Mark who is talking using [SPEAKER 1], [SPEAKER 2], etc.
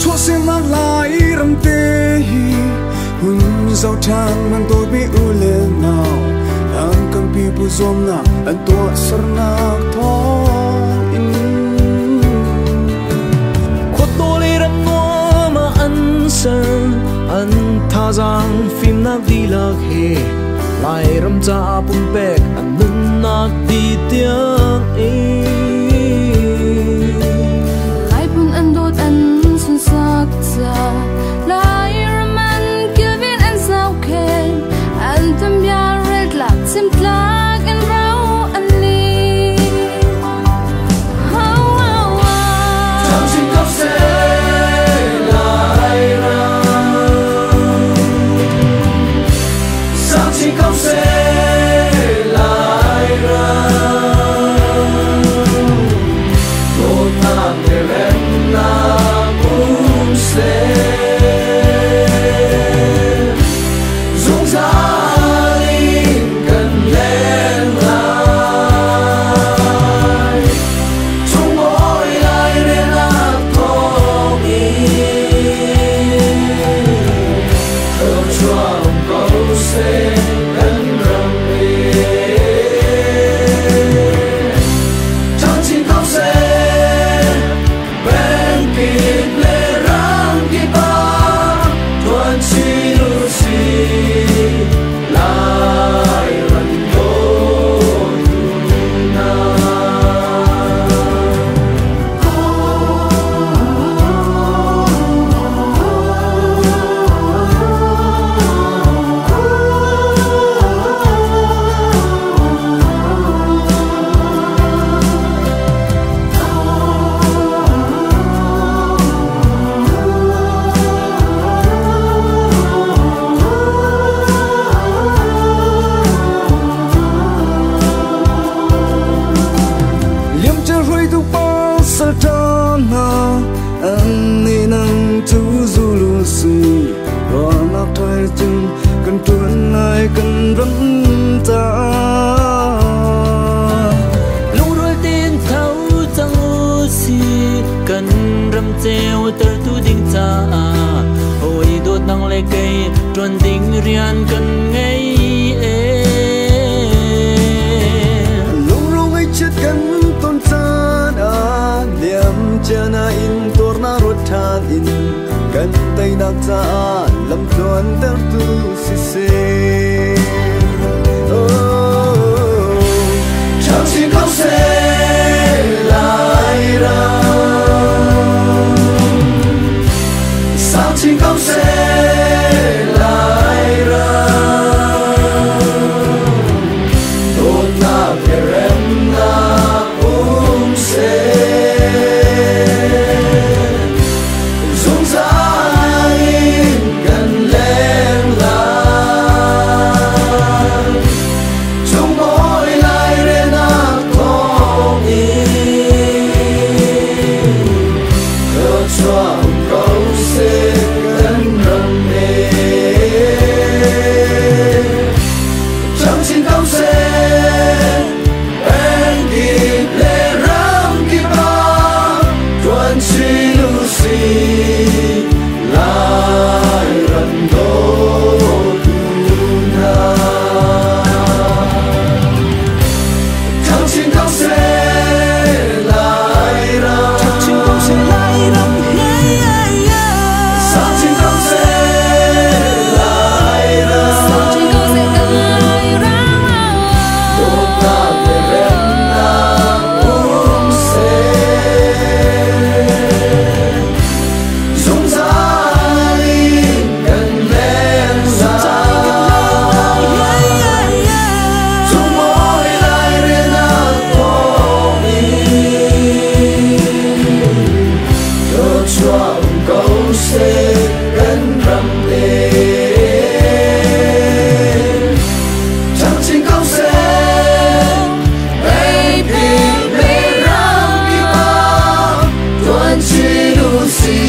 [SPEAKER 1] chúa sẽ mang lại rầm tê hun giàu trang mang tôi bị u lên nào ang kang pipu zom na an tua sarnak thong in khuất tô lê ram ngô mà an sân an tha giang phim nak đi lạc he lại ram cha bung bek an nun nak đi tiếng e
[SPEAKER 2] lại bung an đốt an sun sắc cha lại ram an kia viên an sao khe an tâm bia red lạc sim lạc an rau an li
[SPEAKER 1] trong xin khóc sẽ lại ram sang xin khóc sẽ lại ram đôi ta để em na cũng sẽ dùng giá linh cần lên lại trong mỗi ai đến lạc thong thơ cho câu sẽ gần rầm đi chẳng chỉ câu sẽ bên kịp lệ răng kịp ba tuần chi lu si lại rần đôi na liêm cho rơi tu bao sa trana anh ni nang tu zulu si và nắp thay chân cần tuần ai cần rắm ta
[SPEAKER 3] lũ đôi tên thấu chẳng ô si cần râm treo tơ tu đinh cha hồi đốt năng lệ cây tròn đinh rian cần ngay
[SPEAKER 1] lung rong ai chết gần tôn san à liêm cha na in tor na ruột than in gần tay nạc cha lâm tuần ter tu si se chẳng xin khóc sẽ lại ra sao xin khóc sẽ lại ra tốt na về em na cũng sẽ dùng giá in gần lên lại trong mỗi lại đến ác thong thơ cho câu sẽ gần rầm nề chẳng xin câu sẽ bên kịp lệ răng kịp ba tuần chi lu si lại rần đô tu na chẳng xin câu sẽ lại ra chẳng xin câu sẽ lại ra sao xin câu sẽ lại ra
[SPEAKER 2] chỉ có sẽ cần lại ra
[SPEAKER 1] tốt ta về em na cũng sẽ dùng giá linh cần lên lại trong mỗi lại đến ác thong thơ cho câu sẽ gần rầm nề chẳng xin câu sẽ bên kịp lệ răng kịp ba tuần chi lu si